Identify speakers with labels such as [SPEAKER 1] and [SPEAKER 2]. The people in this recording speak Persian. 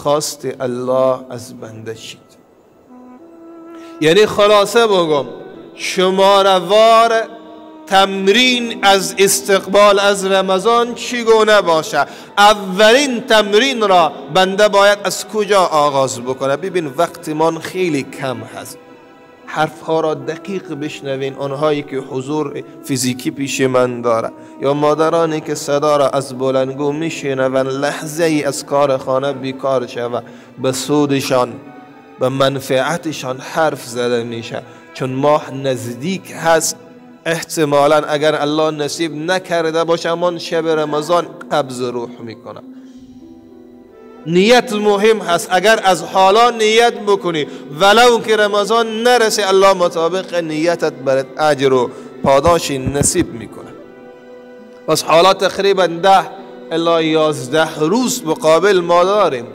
[SPEAKER 1] خواست الله از بنده شید. یعنی خلاصه بگم شماروار تمرین از استقبال از رمضان چگونه باشه؟ اولین تمرین را بنده باید از کجا آغاز بکنه؟ ببین وقت من خیلی کم هست، حرف ها را دقیق بشنوین. آنهایی که حضور فیزیکی پیش من داره یا مادرانی که صدا را از بلندگو میشنون، لحظه ای از کار خانه بیکار شود، به سودشان به منفعتشان حرف زده میشه. چون ماه نزدیک هست، احتمالا اگر الله نصیب نکرده باشه من شب رمضان قبض روح میکنه. نیت مهم هست. اگر از حالا نیت بکنی ولو که رمضان نرسه، الله مطابق نیتت برات اجر و پاداش نصیب میکنه. پس حالا تقریبا 10 الی 11 روز مقابل ما داریم.